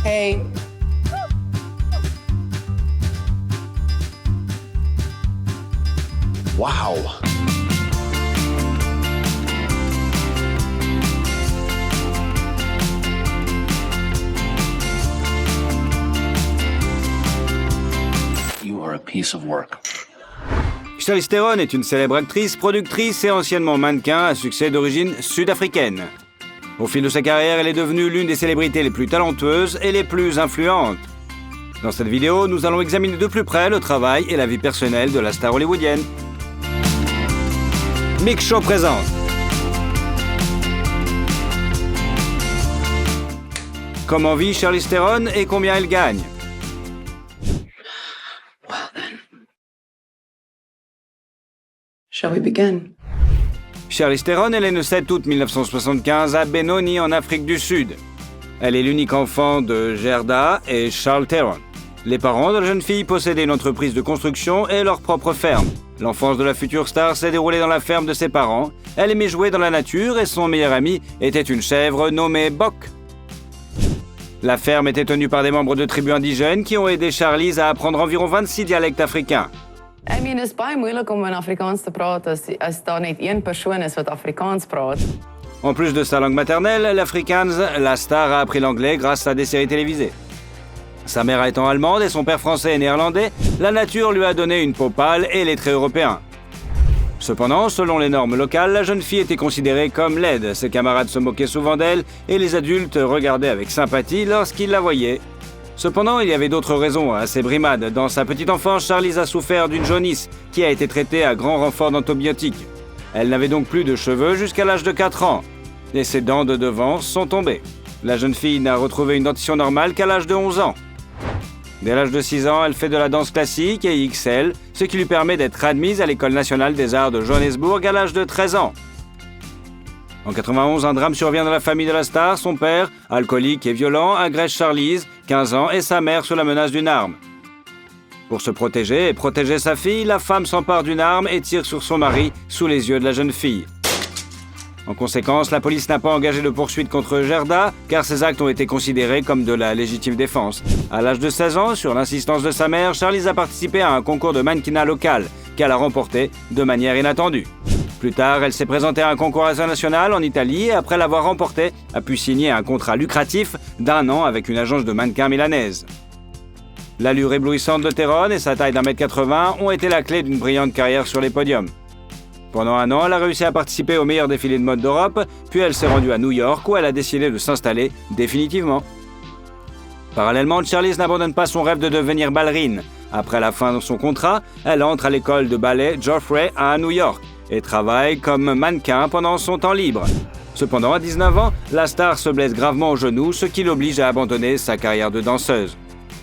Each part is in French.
Hey. Wow. You are a piece of work. Charlize Theron est une célèbre actrice, productrice et anciennement mannequin à succès d'origine sud-africaine. Au fil de sa carrière, elle est devenue l'une des célébrités les plus talentueuses et les plus influentes. Dans cette vidéo, nous allons examiner de plus près le travail et la vie personnelle de la star hollywoodienne. Mix Show présente. Comment vit Charlize Theron et combien elle gagne? Shall we begin? Charlize Theron est née le 7 août 1975 à Benoni en Afrique du Sud. Elle est l'unique enfant de Gerda et Charles Theron. Les parents de la jeune fille possédaient une entreprise de construction et leur propre ferme. L'enfance de la future star s'est déroulée dans la ferme de ses parents. Elle aimait jouer dans la nature et son meilleur ami était une chèvre nommée Bok. La ferme était tenue par des membres de tribus indigènes qui ont aidé Charlize à apprendre environ 26 dialectes africains. I mean, is baie moeilik om in Afrikaans te praat as daar net een persoon is wat Afrikaans praat. En plus de sa langue maternelle, l'Afrikaans, la star a appris l'anglais grâce à des séries télévisées. Sa mère étant allemande et son père français et néerlandais, la nature lui a donné une peau pâle et les traits européens. Cependant, selon les normes locales, la jeune fille était considérée comme laide. Ses camarades se moquaient souvent d'elle et les adultes regardaient avec sympathie lorsqu'ils la voyaient. Cependant, il y avait d'autres raisons à ces brimades. Dans sa petite enfance, Charlize a souffert d'une jaunisse qui a été traitée à grand renfort d'antibiotiques. Elle n'avait donc plus de cheveux jusqu'à l'âge de 4 ans. Et ses dents de devant sont tombées. La jeune fille n'a retrouvé une dentition normale qu'à l'âge de 11 ans. Dès l'âge de 6 ans, elle fait de la danse classique et excelle, ce qui lui permet d'être admise à l'École nationale des arts de Johannesburg à l'âge de 13 ans. En 91, un drame survient dans la famille de la star. Son père, alcoolique et violent, agresse Charlize, 15 ans, et sa mère sous la menace d'une arme. Pour se protéger et protéger sa fille, la femme s'empare d'une arme et tire sur son mari sous les yeux de la jeune fille. En conséquence, la police n'a pas engagé de poursuite contre Gerda, car ses actes ont été considérés comme de la légitime défense. À l'âge de 16 ans, sur l'insistance de sa mère, Charlize a participé à un concours de mannequinat local, qu'elle a remporté de manière inattendue. Plus tard, elle s'est présentée à un concours international en Italie et après l'avoir remporté, a pu signer un contrat lucratif d'1 an avec une agence de mannequins milanaise. L'allure éblouissante de Theron et sa taille d'1m80 ont été la clé d'une brillante carrière sur les podiums. Pendant 1 an, elle a réussi à participer au meilleur défilé de mode d'Europe, puis elle s'est rendue à New York où elle a décidé de s'installer définitivement. Parallèlement, Charlize n'abandonne pas son rêve de devenir ballerine. Après la fin de son contrat, elle entre à l'école de ballet Joffrey à New York et travaille comme mannequin pendant son temps libre. Cependant, à 19 ans, la star se blesse gravement au genou, ce qui l'oblige à abandonner sa carrière de danseuse.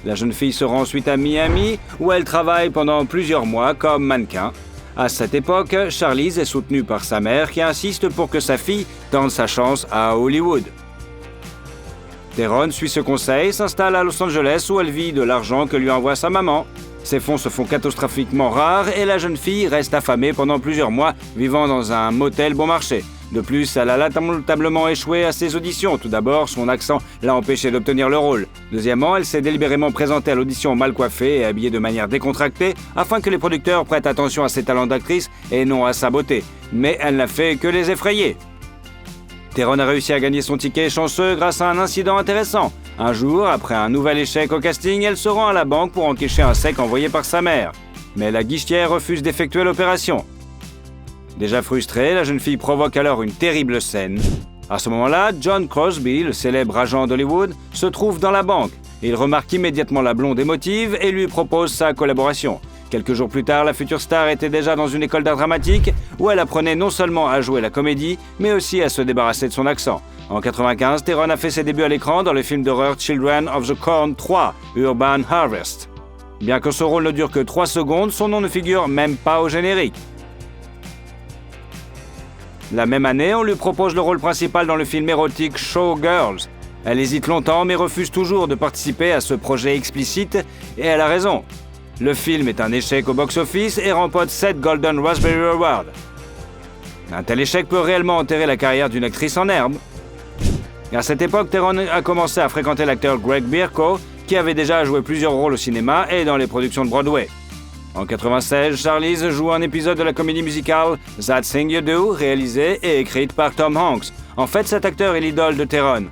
La jeune fille se rend ensuite à Miami, où elle travaille pendant plusieurs mois comme mannequin. À cette époque, Charlize est soutenue par sa mère qui insiste pour que sa fille tente sa chance à Hollywood. Theron suit ce conseil et s'installe à Los Angeles où elle vit de l'argent que lui envoie sa maman. Ses fonds se font catastrophiquement rares et la jeune fille reste affamée pendant plusieurs mois, vivant dans un motel bon marché. De plus, elle a lamentablement échoué à ses auditions. Tout d'abord, son accent l'a empêchée d'obtenir le rôle. Deuxièmement, elle s'est délibérément présentée à l'audition mal coiffée et habillée de manière décontractée afin que les producteurs prêtent attention à ses talents d'actrice et non à sa beauté. Mais elle n'a fait que les effrayer. Theron a réussi à gagner son ticket chanceux grâce à un incident intéressant. Un jour, après un nouvel échec au casting, elle se rend à la banque pour encaisser un chèque envoyé par sa mère. Mais la guichetière refuse d'effectuer l'opération. Déjà frustrée, la jeune fille provoque alors une terrible scène. À ce moment-là, John Crosby, le célèbre agent d'Hollywood, se trouve dans la banque. Il remarque immédiatement la blonde émotive et lui propose sa collaboration. Quelques jours plus tard, la future star était déjà dans une école d'art dramatique où elle apprenait non seulement à jouer la comédie, mais aussi à se débarrasser de son accent. En 1995, Theron a fait ses débuts à l'écran dans le film d'horreur Children of the Corn 3, Urban Harvest. Bien que son rôle ne dure que 3 secondes, son nom ne figure même pas au générique. La même année, on lui propose le rôle principal dans le film érotique Showgirls. Elle hésite longtemps mais refuse toujours de participer à ce projet explicite et elle a raison. Le film est un échec au box-office et remporte 7 Golden Raspberry Awards. Un tel échec peut réellement enterrer la carrière d'une actrice en herbe. À cette époque, Theron a commencé à fréquenter l'acteur Greg Bierko, qui avait déjà joué plusieurs rôles au cinéma et dans les productions de Broadway. En 1996, Charlize joue un épisode de la comédie musicale That Thing You Do, réalisée et écrite par Tom Hanks. En fait, cet acteur est l'idole de Theron.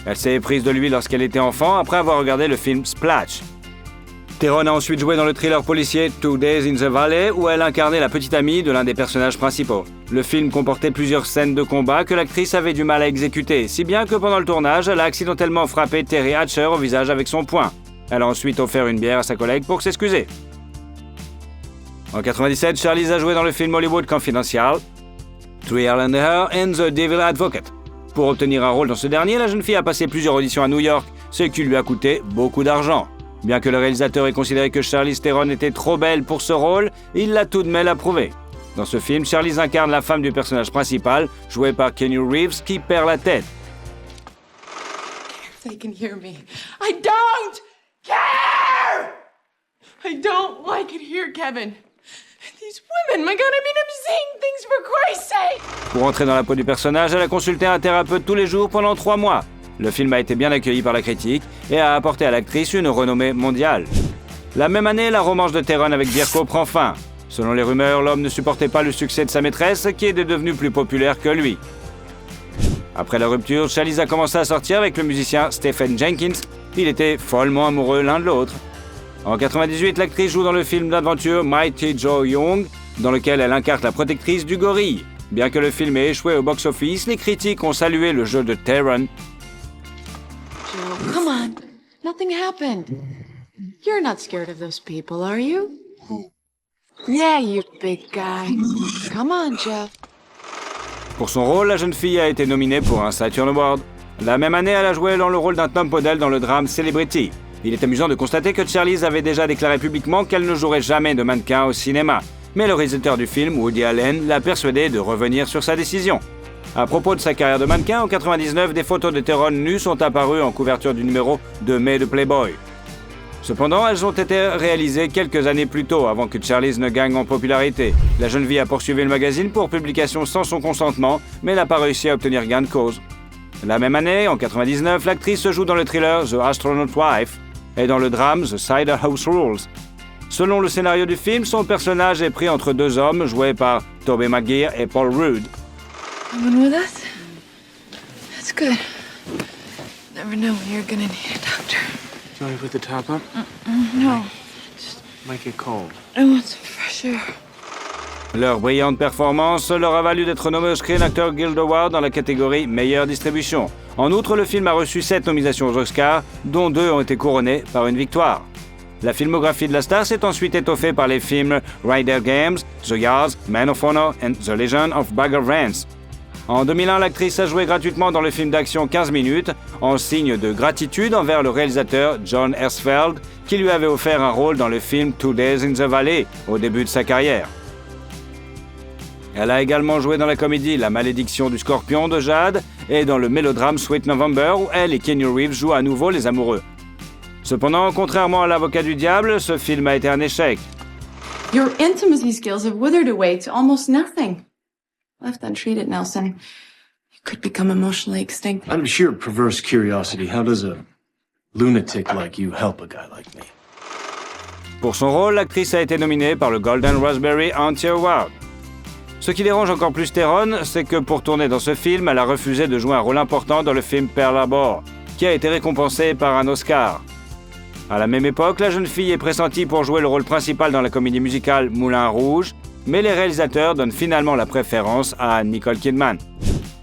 Elle s'est éprise de lui lorsqu'elle était enfant, après avoir regardé le film Splash. Theron a ensuite joué dans le thriller policier 2 Days in the Valley, où elle incarnait la petite amie de l'un des personnages principaux. Le film comportait plusieurs scènes de combat que l'actrice avait du mal à exécuter, si bien que pendant le tournage, elle a accidentellement frappé Terry Hatcher au visage avec son poing. Elle a ensuite offert une bière à sa collègue pour s'excuser. En 1997, Charlize a joué dans le film Hollywood Confidential, 3 Years and a Half and The Devil Advocate. Pour obtenir un rôle dans ce dernier, la jeune fille a passé plusieurs auditions à New York, ce qui lui a coûté beaucoup d'argent. Bien que le réalisateur ait considéré que Charlize Theron était trop belle pour ce rôle, il l'a tout de même approuvé. Dans ce film, Charlize incarne la femme du personnage principal, joué par Keanu Reeves, qui perd la tête. They can hear me. I don't care! I don't like it here, Kevin. These women, my God, I'm saying things for Christ's sake! Pour entrer dans la peau du personnage, elle a consulté un thérapeute tous les jours pendant 3 mois. Le film a été bien accueilli par la critique et a apporté à l'actrice une renommée mondiale. La même année, la romance de Theron avec Bierko prend fin. Selon les rumeurs, l'homme ne supportait pas le succès de sa maîtresse, qui était devenue plus populaire que lui. Après la rupture, Charlize a commencé à sortir avec le musicien Stephen Jenkins. Ils étaient follement amoureux l'un de l'autre. En 1998, l'actrice joue dans le film d'aventure Mighty Joe Young, dans lequel elle incarne la protectrice du gorille. Bien que le film ait échoué au box-office, les critiques ont salué le jeu de Theron. Joe, come on. Nothing happened. You're not scared of those people, are you? Yeah, you big guy. Come on, Joe. Pour son rôle, la jeune fille a été nominée pour un Saturn Award. La même année, elle a joué dans le rôle d'un Tom Podell dans le drame Celebrity. Il est amusant de constater que Charlize avait déjà déclaré publiquement qu'elle ne jouerait jamais de mannequin au cinéma. Mais le réalisateur du film, Woody Allen, l'a persuadée de revenir sur sa décision. À propos de sa carrière de mannequin, en 1999, des photos de Theron nues sont apparues en couverture du numéro de mai de Playboy. Cependant, elles ont été réalisées quelques années plus tôt, avant que Charlize ne gagne en popularité. La jeune fille a poursuivi le magazine pour publication sans son consentement, mais n'a pas réussi à obtenir gain de cause. La même année, en 1999, l'actrice se joue dans le thriller The Astronaut Wife et dans le drame The Cider House Rules. Selon le scénario du film, son personnage est pris entre 2 hommes joués par Tobey Maguire et Paul Rudd. Coming with us? That's good. Never know when you're gonna need a doctor. Do you want me to put the top up? No, Might get cold. I want some fresh air. Leur brillante performance leur a valu d'être nommé au Screen Actor Guild Award dans la catégorie Meilleure distribution. En outre, le film a reçu 7 nominations aux Oscars, dont 2 ont été couronnées par une victoire. La filmographie de la star s'est ensuite étoffée par les films Rider Games, The Yards, Man of Honor et The Legend of Bagger Vance. En 2001, l'actrice a joué gratuitement dans le film d'action 15 minutes, en signe de gratitude envers le réalisateur John Herzfeld, qui lui avait offert un rôle dans le film 2 Days in the Valley, au début de sa carrière. Elle a également joué dans la comédie La Malédiction du Scorpion de Jade et dans le mélodrame Sweet November, où elle et Keanu Reeves jouent à nouveau les amoureux. Cependant, contrairement à L'Avocat du Diable, ce film a été un échec. Your intimacy skills have withered away to almost nothing. Left untreated, Nelson, you could become emotionally extinct. Out of sheer perverse curiosity, how does a lunatic like you help a guy like me? Pour son rôle, l'actrice a été nominée par le Golden Raspberry Auntie Award. Ce qui dérange encore plus Theron, c'est que pour tourner dans ce film, elle a refusé de jouer un rôle important dans le film Pearl Harbor, qui a été récompensé par un Oscar. À la même époque, la jeune fille est pressentie pour jouer le rôle principal dans la comédie musicale Moulin Rouge, mais les réalisateurs donnent finalement la préférence à Nicole Kidman.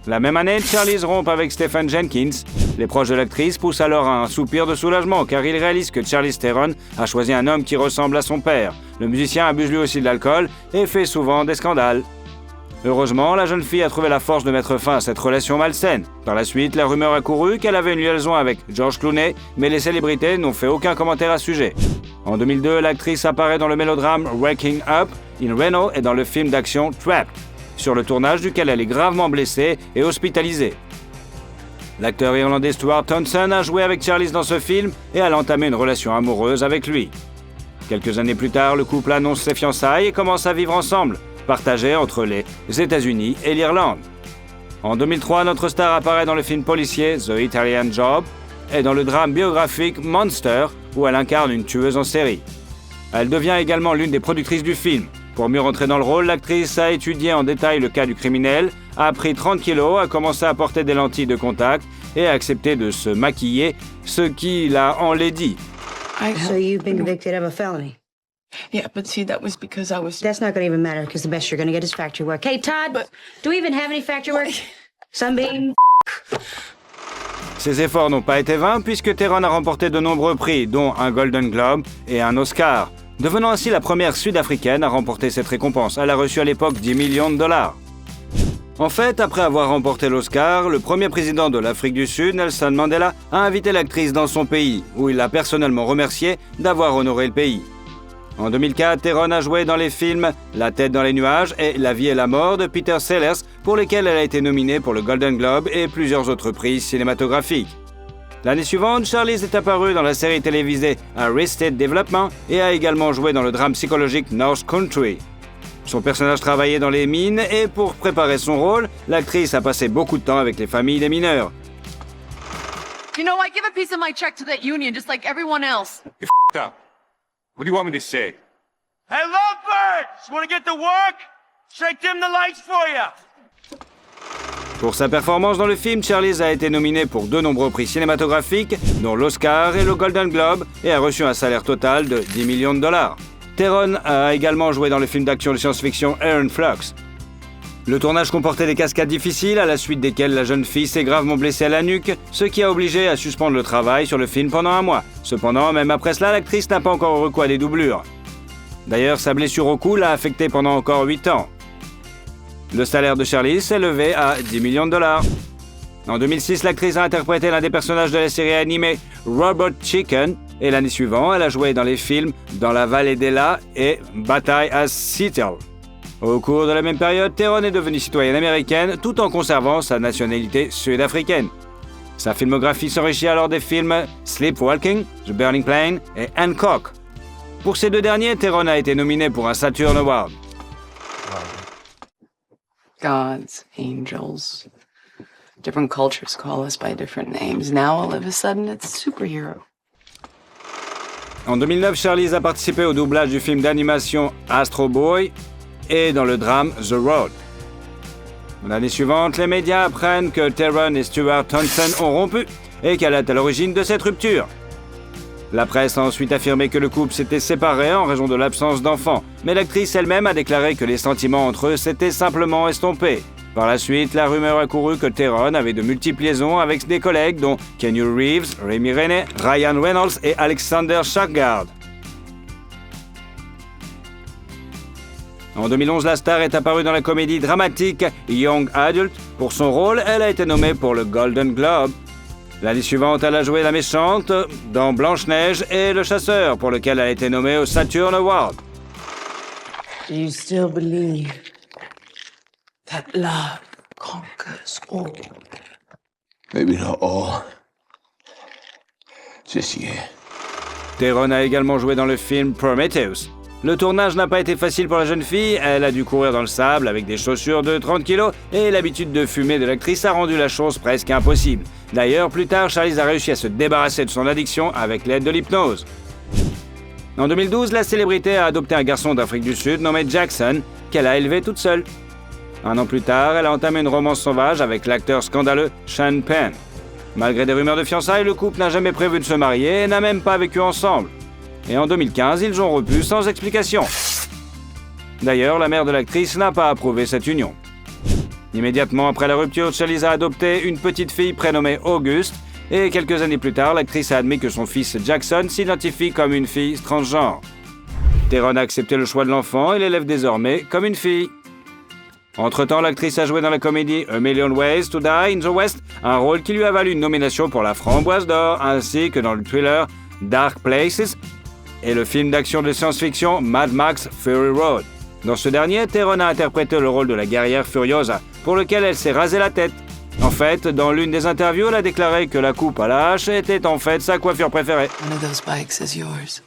La même année, Charlize rompt avec Stephen Jenkins. Les proches de l'actrice poussent alors un soupir de soulagement car ils réalisent que Charlize Theron a choisi un homme qui ressemble à son père. Le musicien abuse lui aussi de l'alcool et fait souvent des scandales. Heureusement, la jeune fille a trouvé la force de mettre fin à cette relation malsaine. Par la suite, la rumeur a couru qu'elle avait une liaison avec George Clooney, mais les célébrités n'ont fait aucun commentaire à ce sujet. En 2002, l'actrice apparaît dans le mélodrame Waking Up in Reno et dans le film d'action Trapped, sur le tournage duquel elle est gravement blessée et hospitalisée. L'acteur irlandais Stuart Townsend a joué avec Charlize dans ce film et a entamé une relation amoureuse avec lui. Quelques années plus tard, le couple annonce ses fiançailles et commence à vivre ensemble, partagés entre les États-Unis et l'Irlande. En 2003, notre star apparaît dans le film policier The Italian Job et dans le drame biographique Monster, où elle incarne une tueuse en série. Elle devient également l'une des productrices du film. Pour mieux rentrer dans le rôle, l'actrice a étudié en détail le cas du criminel, a pris 30 kilos, a commencé à porter des lentilles de contact et a accepté de se maquiller, ce qui l'a enlaidie. So you've been convicted of a felony? Yeah, but see, that was because I was... That's not going to even matter because the best you're going to get is factory work. Hey, Todd, do we even have any factory work? Sunbeam? Ses efforts n'ont pas été vains puisque Theron a remporté de nombreux prix, dont un Golden Globe et un Oscar, devenant ainsi la première sud-africaine à remporter cette récompense. Elle a reçu à l'époque 10 millions de dollars. En fait, après avoir remporté l'Oscar, le premier président de l'Afrique du Sud, Nelson Mandela, a invité l'actrice dans son pays, où il l'a personnellement remercié d'avoir honoré le pays. En 2004, Theron a joué dans les films La tête dans les nuages et La vie et la mort de Peter Sellers, pour lesquels elle a été nominée pour le Golden Globe et plusieurs autres prix cinématographiques. L'année suivante, Charlize est apparue dans la série télévisée Arrested Development et a également joué dans le drame psychologique North Country. Son personnage travaillait dans les mines et pour préparer son rôle, l'actrice a passé beaucoup de temps avec les familles des mineurs. You know, I give a piece of my check to that union just like everyone else. You're f***ed up. What do you want me to say? Hey, lovebirds! Want to get to work? Straight dim the lights for you! Pour sa performance dans le film, Charlize a été nominée pour de nombreux prix cinématographiques, dont l'Oscar et le Golden Globe, et a reçu un salaire total de 10 millions de dollars. Theron a également joué dans le film d'action de science-fiction Iron Flux. Le tournage comportait des cascades difficiles, à la suite desquelles la jeune fille s'est gravement blessée à la nuque, ce qui a obligé à suspendre le travail sur le film pendant un mois. Cependant, même après cela, l'actrice n'a pas encore recours à des doublures. D'ailleurs, sa blessure au cou l'a affectée pendant encore 8 ans. Le salaire de Charlize s'est élevé à 10 millions de dollars. En 2006, l'actrice a interprété l'un des personnages de la série animée Robot Chicken, et l'année suivante, elle a joué dans les films Dans la vallée d'Ela et Bataille à Seattle. Au cours de la même période, Theron est devenue citoyenne américaine tout en conservant sa nationalité sud-africaine. Sa filmographie s'enrichit alors des films Sleepwalking, The Burning Plain et Hancock. Pour ces deux derniers, Theron a été nominée pour un Saturn Award. Gods, angels. Different cultures call us by different names. Now all of a sudden it's superhero. En 2009, Charlize a participé au doublage du film d'animation Astro Boy et dans le drame The Road. L'année suivante, les médias apprennent que Theron et Stuart Thompson ont rompu et qu'elle est à l'origine de cette rupture. La presse a ensuite affirmé que le couple s'était séparé en raison de l'absence d'enfants, mais l'actrice elle-même a déclaré que les sentiments entre eux s'étaient simplement estompés. Par la suite, la rumeur a couru que Theron avait de multiples liaisons avec des collègues dont Keanu Reeves, Rémi René, Ryan Reynolds et Alexander Skarsgård. En 2011, la star est apparue dans la comédie dramatique Young Adult. Pour son rôle, elle a été nommée pour le Golden Globe. L'année suivante, elle a joué la méchante dans Blanche-Neige et le chasseur, pour lequel elle a été nommée au Saturn Award. Do you still believe that love conquers all? Maybe not all. Just yet. Theron a également joué dans le film Prometheus. Le tournage n'a pas été facile pour la jeune fille, elle a dû courir dans le sable avec des chaussures de 30 kilos et l'habitude de fumer de l'actrice a rendu la chose presque impossible. D'ailleurs, plus tard, Charlize a réussi à se débarrasser de son addiction avec l'aide de l'hypnose. En 2012, la célébrité a adopté un garçon d'Afrique du Sud nommé Jackson, qu'elle a élevé toute seule. Un an plus tard, elle a entamé une romance sauvage avec l'acteur scandaleux Sean Penn. Malgré des rumeurs de fiançailles, le couple n'a jamais prévu de se marier et n'a même pas vécu ensemble. Et en 2015, ils ont rompu sans explication. D'ailleurs, la mère de l'actrice n'a pas approuvé cette union. Immédiatement après la rupture, Charlize a adopté une petite fille prénommée Auguste, et quelques années plus tard, l'actrice a admis que son fils Jackson s'identifie comme une fille transgenre. Theron a accepté le choix de l'enfant et l'élève désormais comme une fille. Entre-temps, l'actrice a joué dans la comédie A Million Ways to Die in the West, un rôle qui lui a valu une nomination pour la Framboise d'Or, ainsi que dans le thriller Dark Places et le film d'action de science-fiction Mad Max Fury Road. Dans ce dernier, Theron a interprété le rôle de la guerrière Furiosa, pour lequel elle s'est rasé la tête. En fait, dans l'une des interviews, elle a déclaré que la coupe à la hache était en fait sa coiffure préférée. One of those bikes is yours.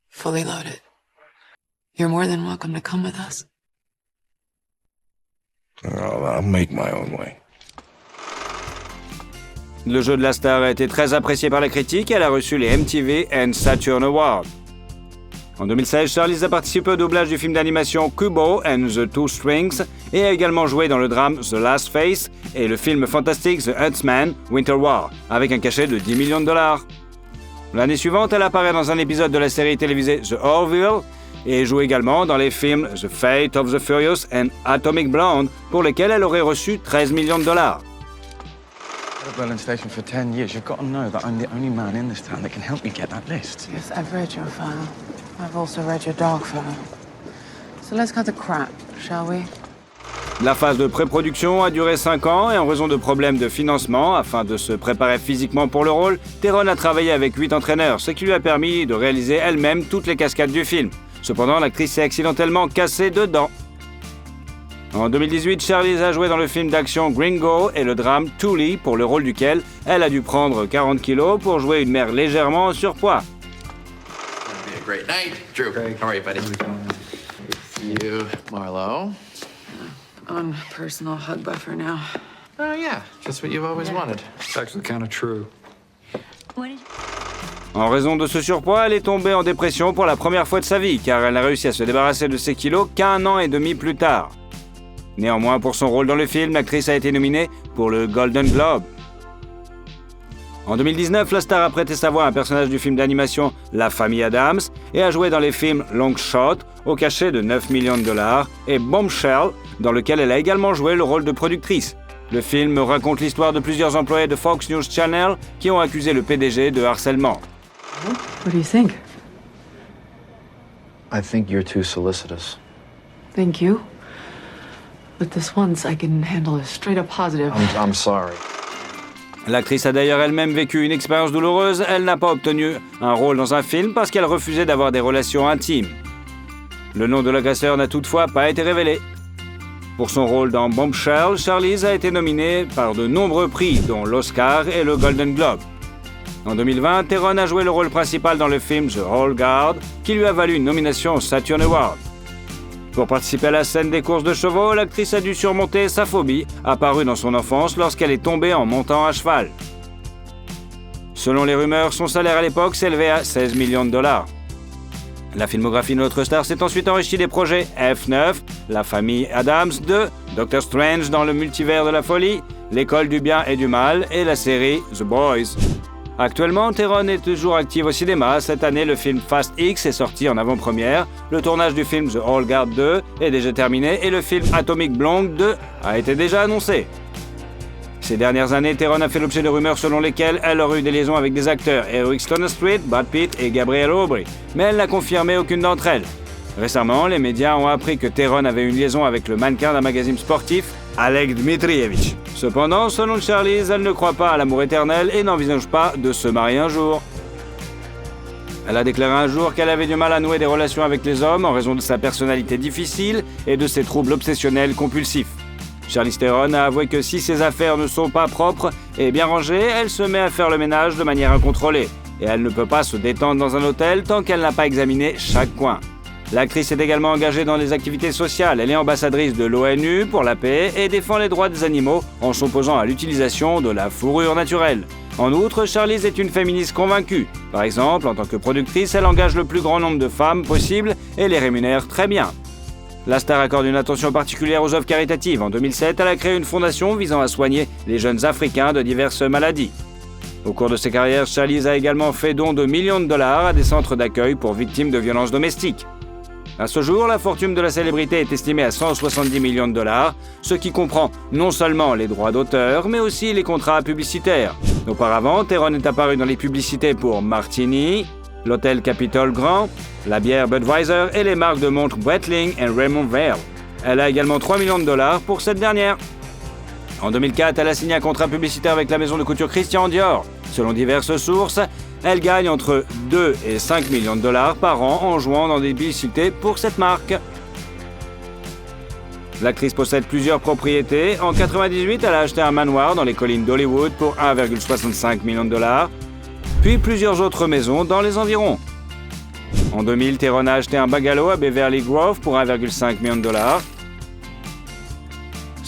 Fully loaded. You're more than welcome to come with us. I'll make my own way. Le jeu de la star a été très apprécié par la critique et elle a reçu les MTV and Saturn Awards. En 2016, Charlize a participé au doublage du film d'animation Kubo and the Two Strings et a également joué dans le drame The Last Face et le film fantastique The Huntsman Winter War, avec un cachet de $10 millions. L'année suivante, elle apparaît dans un épisode de la série télévisée The Orville et joue également dans les films The Fate of the Furious and Atomic Blonde, pour lesquels elle aurait reçu $13 millions. At Berlin Station for 10 years. You've got to know that I'm the only man in this town that can help me get that list. Yes, I've read your file. I've also read your dog file. So let's cut the crap, shall we? La phase de pré-production a duré 5 ans et en raison de problèmes de financement, afin de se préparer physiquement pour le rôle, Theron a travaillé avec 8 entraîneurs, ce qui lui a permis de réaliser elle-même toutes les cascades du film. Cependant, l'actrice s'est accidentellement cassée dedans. En 2018, Charlize a joué dans le film d'action Gringo et le drame Tully, pour le rôle duquel elle a dû prendre 40 kilos pour jouer une mère légèrement en surpoids. Great night. Drew, how are you, buddy? You, Marlo. On personal hug buffer now. Oh, yeah. Just what you've always wanted. It's actually kind of true. En raison de ce surpoids, elle est tombée en dépression pour la première fois de sa vie, car elle n'a réussi à se débarrasser de ses kilos qu'1 an et demi plus tard. Néanmoins, pour son rôle dans le film, l'actrice a été nominée pour le Golden Globe. En 2019, la star a prêté sa voix à un personnage du film d'animation La Famille Adams et a joué dans les films Long Shot, au cachet de $9 millions, et Bombshell, dans lequel elle a également joué le rôle de productrice. Le film raconte l'histoire de plusieurs employés de Fox News Channel qui ont accusé le PDG de harcèlement. What do you think? I think you're too solicitous. Thank you. But this once I can handle a straight-up positive. I'm sorry. L'actrice a d'ailleurs elle-même vécu une expérience douloureuse. Elle n'a pas obtenu un rôle dans un film parce qu'elle refusait d'avoir des relations intimes. Le nom de l'agresseur n'a toutefois pas été révélé. Pour son rôle dans Bombshell, Charlize a été nominée par de nombreux prix, dont l'Oscar et le Golden Globe. En 2020, Theron a joué le rôle principal dans le film The Old Guard, qui lui a valu une nomination au Saturn Award. Pour participer à la scène des courses de chevaux, l'actrice a dû surmonter sa phobie, apparue dans son enfance lorsqu'elle est tombée en montant à cheval. Selon les rumeurs, son salaire à l'époque s'élevait à $16 millions. La filmographie de notre star s'est ensuite enrichie des projets F9, La Famille Adams 2, Doctor Strange dans le multivers de la folie, L'école du bien et du mal et la série The Boys. Actuellement, Theron est toujours active au cinéma. Cette année, le film Fast X est sorti en avant-première, le tournage du film The Old Guard 2 est déjà terminé et le film Atomic Blonde 2 a été déjà annoncé. Ces dernières années, Theron a fait l'objet de rumeurs selon lesquelles elle aurait eu des liaisons avec des acteurs Eric Stonestreet, Brad Pitt et Gabriel Aubry, mais elle n'a confirmé aucune d'entre elles. Récemment, les médias ont appris que Theron avait une liaison avec le mannequin d'un magazine sportif, Alec Dmitrievich. Cependant, selon Charlize, elle ne croit pas à l'amour éternel et n'envisage pas de se marier un jour. Elle a déclaré un jour qu'elle avait du mal à nouer des relations avec les hommes en raison de sa personnalité difficile et de ses troubles obsessionnels compulsifs. Charlize Theron a avoué que si ses affaires ne sont pas propres et bien rangées, elle se met à faire le ménage de manière incontrôlée. Et elle ne peut pas se détendre dans un hôtel tant qu'elle n'a pas examiné chaque coin. L'actrice est également engagée dans les activités sociales. Elle est ambassadrice de l'ONU pour la paix et défend les droits des animaux en s'opposant à l'utilisation de la fourrure naturelle. En outre, Charlize est une féministe convaincue. Par exemple, en tant que productrice, elle engage le plus grand nombre de femmes possible et les rémunère très bien. La star accorde une attention particulière aux œuvres caritatives. En 2007, elle a créé une fondation visant à soigner les jeunes Africains de diverses maladies. Au cours de ses carrières, Charlize a également fait don de millions de dollars à des centres d'accueil pour victimes de violences domestiques. À ce jour, la fortune de la célébrité est estimée à $170 millions, ce qui comprend non seulement les droits d'auteur, mais aussi les contrats publicitaires. Auparavant, Theron est apparue dans les publicités pour Martini, l'hôtel Capitol Grand, la bière Budweiser et les marques de montres Breitling et Raymond Weil. Elle a également $3 millions pour cette dernière. En 2004, elle a signé un contrat publicitaire avec la maison de couture Christian Dior. Selon diverses sources, elle gagne entre 2 et 5 millions de dollars par an en jouant dans des publicités pour cette marque. L'actrice possède plusieurs propriétés. En 1998, elle a acheté un manoir dans les collines d'Hollywood pour 1,65 million de dollars, puis plusieurs autres maisons dans les environs. En 2000, Theron a acheté un bungalow à Beverly Grove pour 1,5 million de dollars.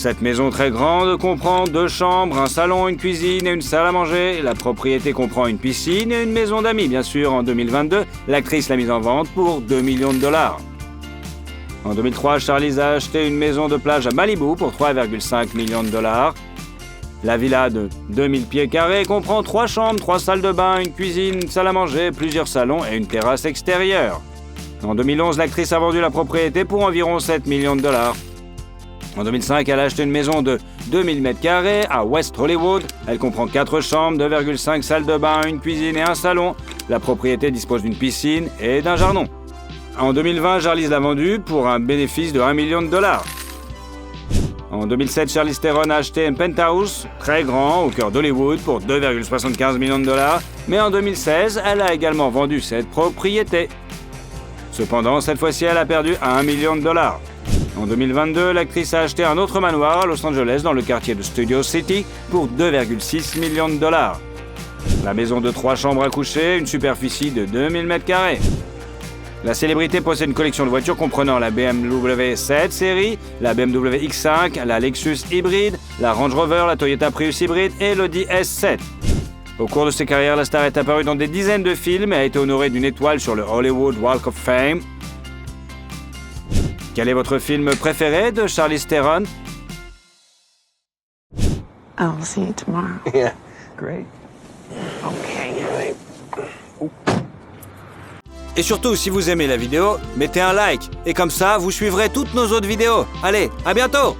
Cette maison très grande comprend 2 chambres, un salon, une cuisine et une salle à manger. La propriété comprend une piscine et une maison d'amis. Bien sûr, en 2022, l'actrice l'a mise en vente pour 2 millions de dollars. En 2003, Charlize a acheté une maison de plage à Malibu pour 3,5 millions de dollars. La villa de 2000 pieds carrés comprend 3 chambres, 3 salles de bain, une cuisine, une salle à manger, plusieurs salons et une terrasse extérieure. En 2011, l'actrice a vendu la propriété pour environ 7 millions de dollars. En 2005, elle a acheté une maison de 2000 mètres carrés à West Hollywood. Elle comprend 4 chambres, 2,5 salles de bain, une cuisine et un salon. La propriété dispose d'une piscine et d'un jardin. En 2020, Charlize l'a vendue pour un bénéfice de 1 million de dollars. En 2007, Charlize Theron a acheté un penthouse très grand au cœur d'Hollywood pour 2,75 millions de dollars. Mais en 2016, elle a également vendu cette propriété. Cependant, cette fois-ci, elle a perdu 1 million de dollars. En 2022, l'actrice a acheté un autre manoir à Los Angeles dans le quartier de Studio City pour 2,6 millions de dollars. La maison de 3 chambres à coucher, une superficie de 2000 mètres carrés. La célébrité possède une collection de voitures comprenant la BMW 7 série, la BMW X5, la Lexus hybride, la Range Rover, la Toyota Prius hybride et l'Audi S7. Au cours de ses carrières, la star est apparue dans des dizaines de films et a été honorée d'une étoile sur le Hollywood Walk of Fame. Quel est votre film préféré de Charlize Theron? I'll see you tomorrow. Yeah, great. Okay. Et surtout, si vous aimez la vidéo, mettez un like. Et comme ça, vous suivrez toutes nos autres vidéos. Allez, à bientôt!